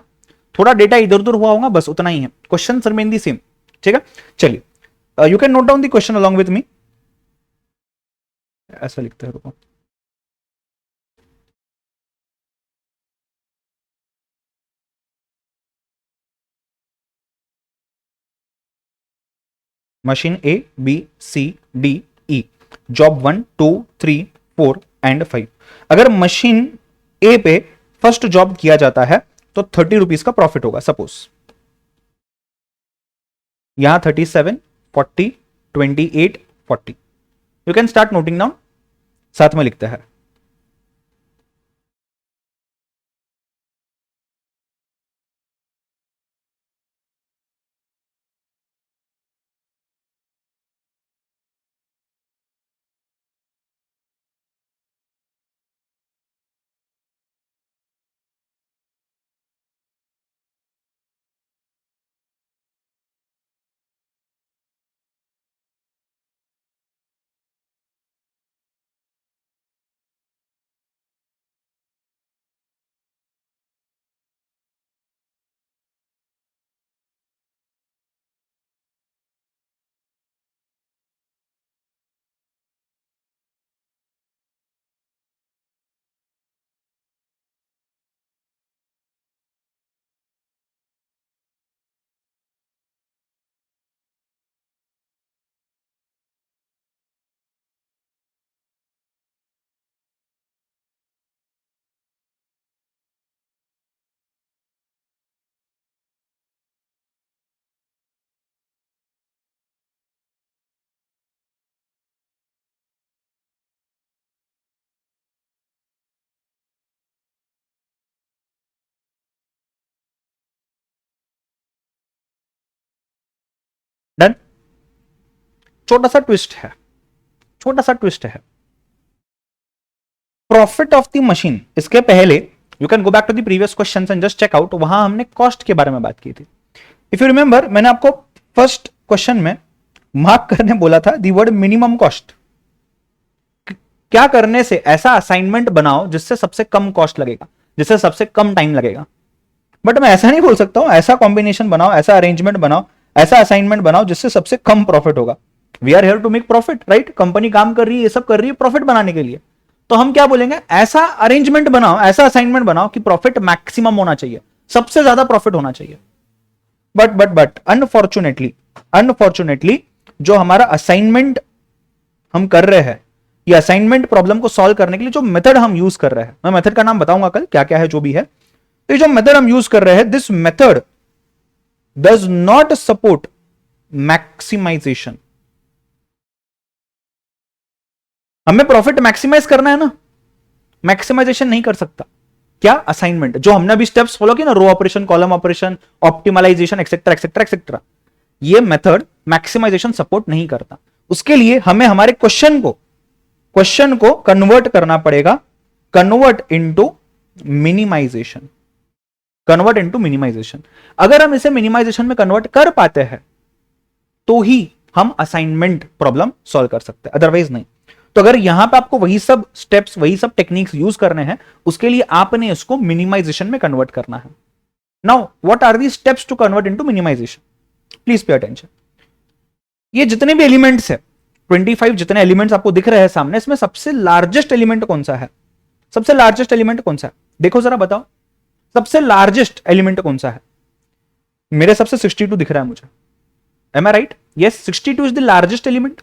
थोड़ा डेटा इधर उधर हुआ होगा, बस उतना ही है. Question remain the same. ठीक है, चलिए you can note down the question along with me. ऐसा लिखते हैं, रुको. Machine A B C D E, job 1 2 3 4 and 5. अगर मशीन ए पे फर्स्ट जॉब किया जाता है तो 30 रुपीज का प्रॉफिट होगा. सपोज यहां 37 40 28 40. You can start noting down, साथ में लिखते हैं. डन. छोटा सा ट्विस्ट है, छोटा सा ट्विस्ट है. प्रॉफिट ऑफ द मशीन, इसके पहले you can go back to the previous question and just check out. वहां हमने कॉस्ट के बारे में बात की थी. इफ यू रिमेंबर, मैंने आपको फर्स्ट क्वेश्चन में मार्क करने बोला था दी वर्ड मिनिमम कॉस्ट. क्या करने से ऐसा असाइनमेंट बनाओ जिससे सबसे कम कॉस्ट लगेगा, जिससे सबसे कम टाइम लगेगा. बट मैं ऐसा नहीं बोल सकता हूं, ऐसा कॉम्बिनेशन बनाओ, ऐसा अरेंजमेंट बनाओ, ऐसा असाइनमेंट बनाओ जिससे सबसे कम प्रॉफिट होगा. We are here to make profit, right? Company काम कर रही है, ये सब कर रही है प्रॉफिट बनाने के लिए. तो हम क्या बोलेंगे, ऐसा अरेंजमेंट बनाओ, ऐसा असाइनमेंट बनाओ कि प्रॉफिट मैक्सिमम होना चाहिए, सबसे ज्यादा प्रॉफिट होना चाहिए. बट अनफॉर्चुनेटली जो हमारा असाइनमेंट हम कर रहे हैं, ये असाइनमेंट प्रॉब्लम को सॉल्व करने के लिए जो मेथड हम यूज कर रहे हैं, मैं मेथड का नाम बताऊंगा कल क्या क्या है जो भी है. तो जो मेथड हम यूज कर रहे हैं, this method does not support maximization. हमें प्रॉफिट मैक्सिमाइज करना है ना, मैक्सिमाइजेशन नहीं कर सकता। क्या? असाइनमेंट, जो हमने अभी स्टेप्स फॉलो किए ना, row operation, column operation, optimalization, etcetera etcetera etcetera, ये मेथड मैक्सिमाइजेशन सपोर्ट नहीं करता। उसके लिए हमें हमारे क्वेश्चन को कन्वर्ट करना पड़ेगा, convert into minimization, convert into minimization. अगर हम इसे मिनिमाइजेशन में कन्वर्ट कर पाते हैं तो ही हम असाइनमेंट प्रॉब्लम सॉल्व कर सकते हैं, अदरवाइज नहीं। तो अगर यहां पे आपको वही सब स्टेप्स, वही सब टेक्निक्स यूज करने हैं, उसके लिए आपने इसको मिनिमाइजेशन में कन्वर्ट करना है। Now what are the steps to convert into minimization? Please pay attention. ये जितने भी एलिमेंट्स है, 25 जितने एलिमेंट्स आपको दिख रहे हैं सामने, इसमें सबसे लार्जेस्ट एलिमेंट कौन सा है? सबसे लार्जेस्ट एलिमेंट कौन सा है? देखो जरा बताओ, सबसे लार्जेस्ट एलिमेंट कौन सा है? मेरे सबसे 62 दिख रहा है मुझे। Am I right? Yes, 62 is the largest element.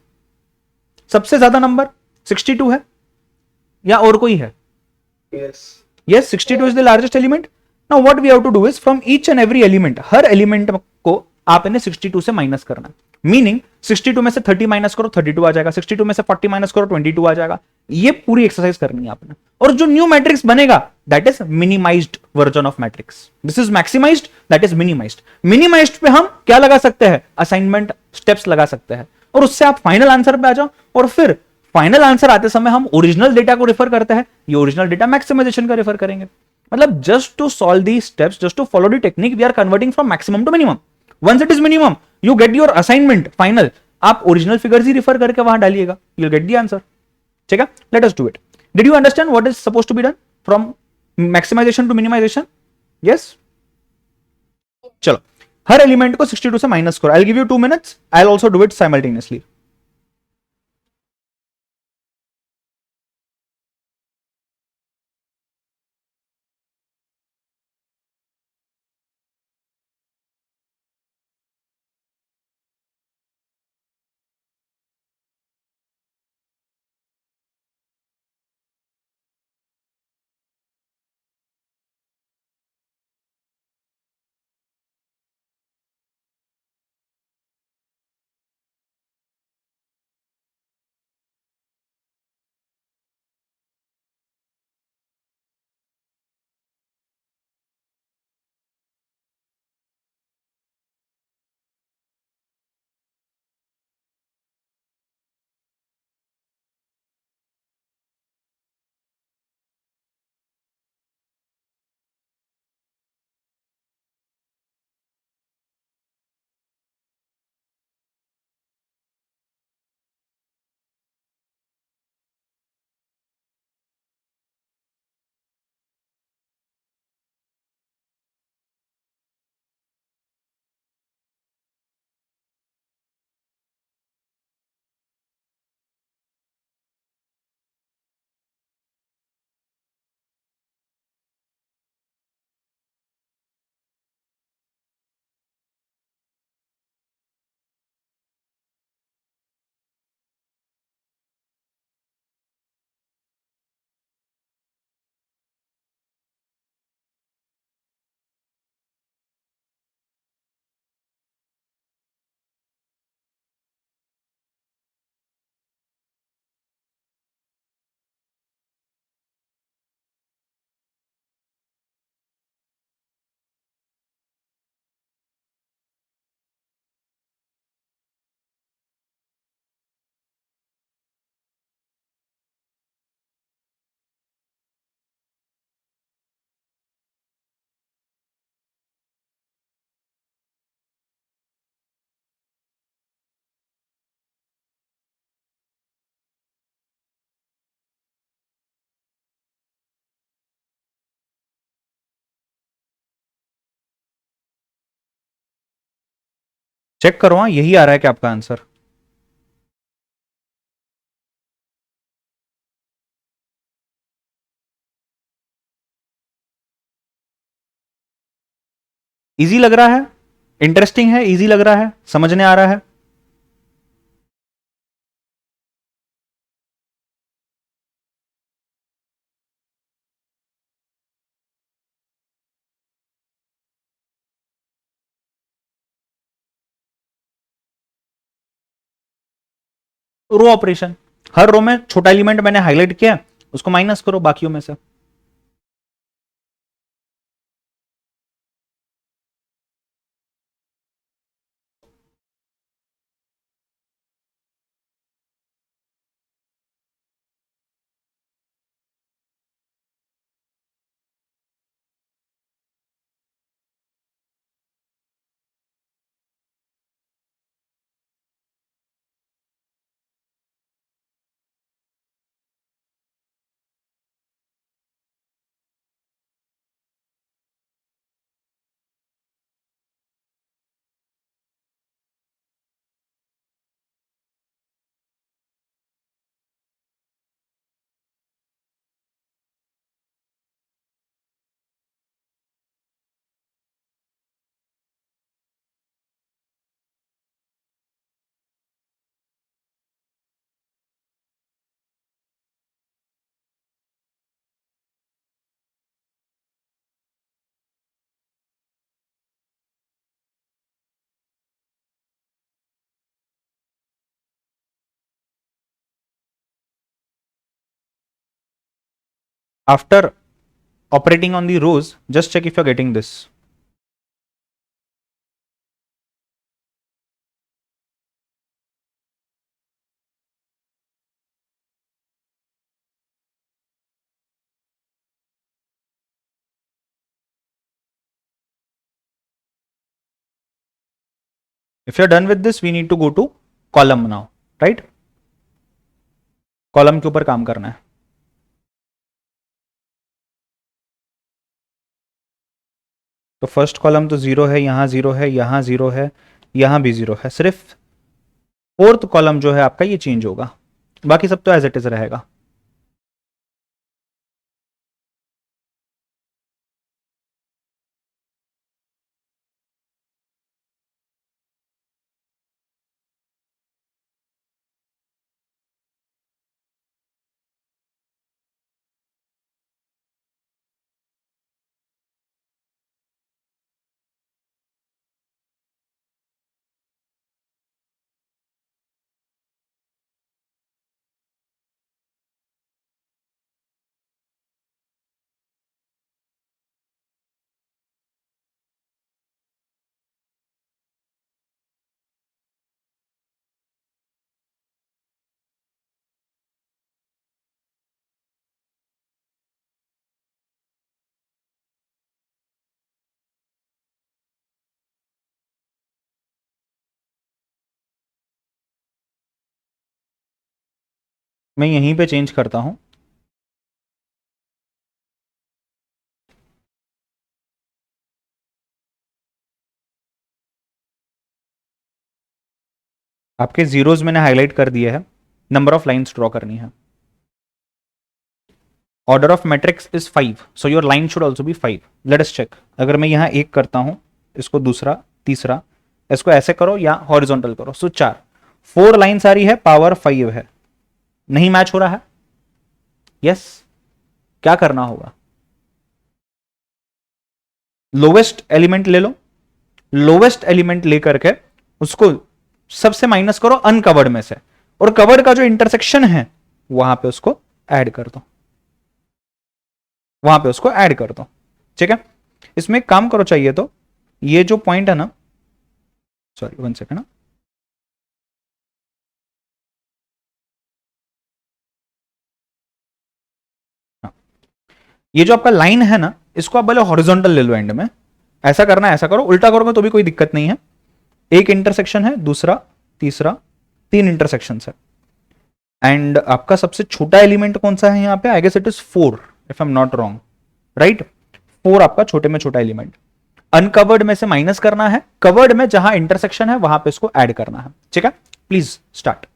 सबसे ज्यादा नंबर 62 है या और कोई है? Yes, 62 is the largest element. Now what we have to do is from each and every element, हर एलिमेंट को आपने 62 से माइनस करना है। मीनिंग 62 में से 30 माइनस करो, 32 आ जाएगा। 62 में से 40 माइनस करो, 22 आ जाएगा। ये पूरी एक्सरसाइज करनी है आपने। और जो न्यू मैट्रिक्स बनेगा that is minimised version of matrix. This is maximised, that is minimised. Minimised पे हम क्या लगा सकते हैं? असाइनमेंट स्टेप्स लगा सकते हैं, और उससे आप फाइनल आंसर पे आ जाओ। और फिर फाइनल आंसर आते समय हम ओरिजिनल डेटा को रेफर करते हैं, ये ओरिजिनल डेटा मैक्सिमाइजेशन का रेफर करेंगे। मतलब just to solve the steps, just to follow the technique, we are converting from maximum to minimum. Once it is minimum, you get your assignment final, आप original figures ही refer करके वहां डालिएगा, you get the answer. ठीक है, let us do it. Did you understand what is suppose to be done from maximization to minimization? Yes, चलो हर element को 62 से माइनस करो। I will give you 2 minutes, I will also do it simultaneously. Check करो, हाँ यही आ रहा है कि आपका आंसर। इजी लग रहा है? इंटरेस्टिंग है? इजी लग रहा है? समझने आ रहा है? रो ऑपरेशन, हर रो में छोटा एलिमेंट मैंने हाईलाइट किया, उसको माइनस करो बाकियों में से। After operating on the rows, just check if you're getting this. If you're done with this, we need to go to column now, right? Column के ऊपर काम करना है। तो फर्स्ट कॉलम तो जीरो है, यहां जीरो है, यहां जीरो है, यहां भी जीरो है, सिर्फ फोर्थ कॉलम जो है आपका ये चेंज होगा, बाकी सब तो एज इट इज रहेगा। मैं यहीं पे चेंज करता हूं। आपके जीरोज मैंने हाईलाइट कर दिए है, नंबर ऑफ लाइंस ड्रॉ करनी है। Order of matrix is 5, so your line should also be 5। Let us check, अगर मैं यहां एक करता हूं, इसको दूसरा, तीसरा, इसको ऐसे करो या हॉरिजॉन्टल करो, सो 4, 4 लाइन्स आ रही है, पावर 5 है, नहीं मैच हो रहा है। यस, क्या करना होगा? लोवेस्ट एलिमेंट ले लो, लोवेस्ट एलिमेंट लेकर के उसको सबसे माइनस करो अनकवर्ड में से, और कवर्ड का जो इंटरसेक्शन है वहां पे उसको ऐड कर दो, वहां पे उसको ऐड कर दो। ठीक है, इसमें एक काम करो, चाहिए तो ये जो पॉइंट है ना, सॉरी 1 सेकेंड, ये जो आपका लाइन है ना, इसको आप भले हॉरिजॉन्टल ले लो एंड में, ऐसा करना है ऐसा करो, उल्टा करोगे तो भी कोई दिक्कत नहीं है। एक इंटरसेक्शन है, दूसरा, तीसरा, 3 इंटरसेक्शन है, एंड आपका सबसे छोटा एलिमेंट कौन सा है यहां पे? I guess it is 4, if I am not wrong, right? 4 आपका छोटे में छोटा एलिमेंट। अनकवर्ड में से माइनस करना है, कवर्ड में जहां इंटरसेक्शन है वहां पे इसको ऐड करना है। ठीक है, please start.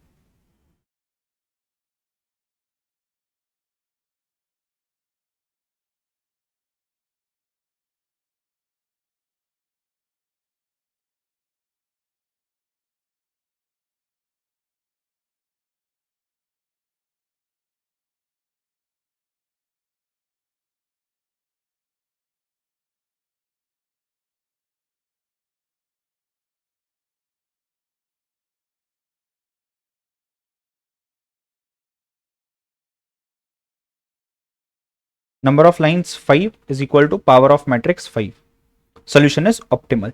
Number of lines 5 is equal to power of matrix 5. Solution is optimal.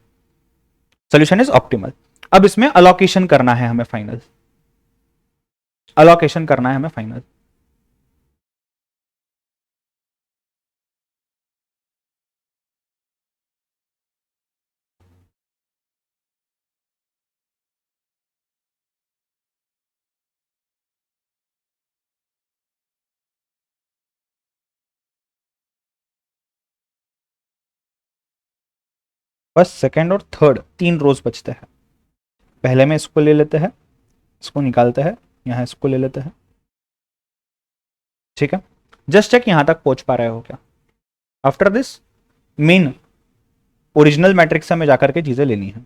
Solution is optimal. अब इसमें अलोकेशन करना है हमें फाइनल. अलोकेशन करना है हमें फाइनल. बस सेकंड और थर्ड 3 रोज बचते हैं. पहले में इसको ले लेते हैं, इसको निकालते हैं, यहां इसको ले लेते हैं. ठीक है, जस्ट चेक यहां तक पहुंच पा रहे हो क्या. After this main original matrix में जाकर के चीजें लेनी है.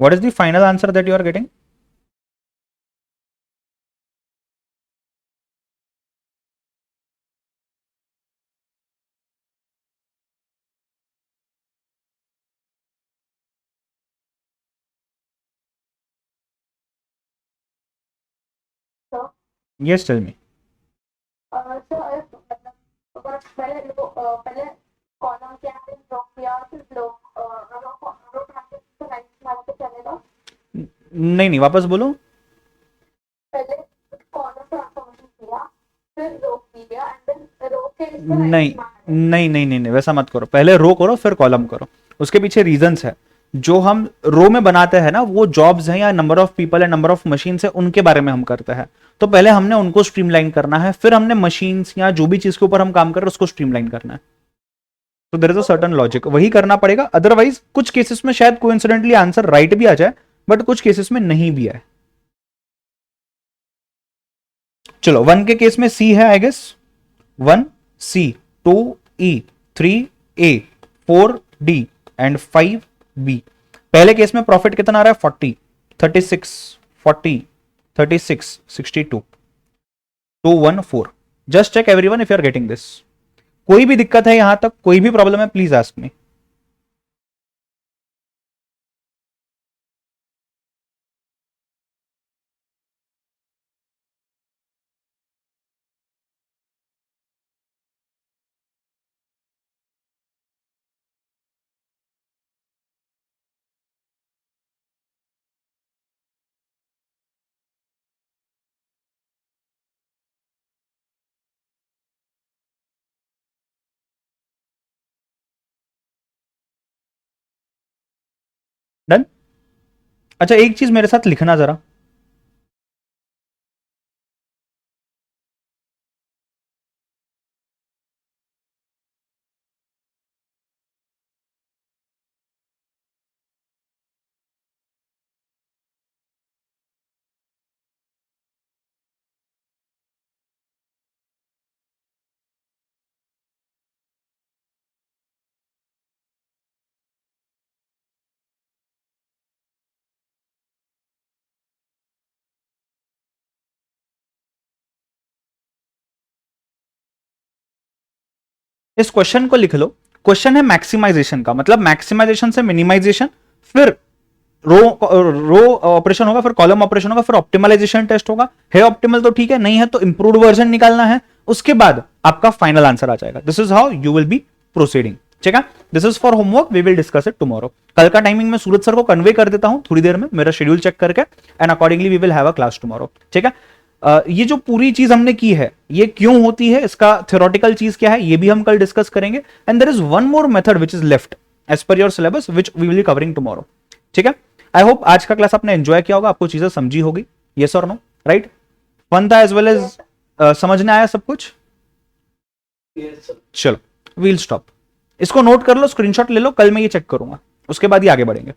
What is the final answer that you are getting? So, Yes, tell me. so if मतलब अगर पहले कॉलम क्या है रो किया फिर रो रो ट्रांसलेशन राइट मार के चलेगा. नहीं नहीं, वापस बोलो. पहले कॉलम ट्रांसफॉर्मेशन किया फिर रो किया एंड देन रो के नहीं नहीं नहीं नहीं नहीं, वैसा मत करो. पहले रो करो फिर कॉलम करो. उसके पीछे रीजंस है. जो हम रो में बनाते हैं ना, वो जॉब्स हैं या नंबर ऑफ पीपल या नंबर ऑफ मशीन है, उनके बारे में हम करते हैं. तो पहले हमने उनको स्ट्रीमलाइन करना है, फिर हमने मशीन्स या जो भी चीज के ऊपर हम काम कर रहे हैं उसको स्ट्रीमलाइन करना है. तो there is a certain logic, वही करना पड़ेगा. अदरवाइज कुछ केसेस में शायद कोइंसिडेंटली आंसर राइट भी आ जाए, बट कुछ केसेस में नहीं भी आए. चलो 1 के केस में सी है I guess. 1 C, 2 E, 3 A, 4 D and 5 B. पहले केस में प्रॉफिट कितना आ रहा है? 40, 36, 40, 36, 62, 214. Just check everyone if you are getting this. कोई भी दिक्कत है यहां तक, कोई भी प्रॉब्लम है, प्लीज आस्क मी. डन. अच्छा एक चीज मेरे साथ लिखना जरा. इस क्वेश्चन को लिख लो. क्वेश्चन है मैक्सिमाइजेशन का, मतलब मैक्सिमाइजेशन से मिनिमाइजेशन, फिर रो ऑपरेशन होगा, फिर कॉलम ऑपरेशन होगा, फिर ऑप्टिमाइजेशन टेस्ट होगा. है ऑप्टिमल तो ठीक है, नहीं है तो इंप्रूव्ड वर्जन निकालना है. उसके बाद आपका फाइनल आंसर आ जाएगा. This is how you will be proceeding. ठीक है, this is for homework, we will discuss it tomorrow. कल का टाइमिंग में सूरज सर को कन्वे कर देता हूं थोड़ी देर में, मेरा शेड्यूल चेक करके, and accordingly we will have a class tomorrow. ठीक है, ये जो पूरी चीज हमने की है ये क्यों होती है, इसका थ्योरेटिकल चीज क्या है, ये भी हम कल डिस्कस करेंगे. And there is one more method which is left as per your syllabus, which we will be covering tomorrow. ठीक है, आई होप आज का क्लास आपने एंजॉय किया होगा, आपको चीजें समझी होगी. यस और नो? राइट, फन था एज वेल एज समझने आया सब कुछ. चलो वील स्टॉप. इसको नोट कर लो, स्क्रीनशॉट ले लो, कल मैं ये चेक करूंगा, उसके बाद ही आगे बढ़ेंगे।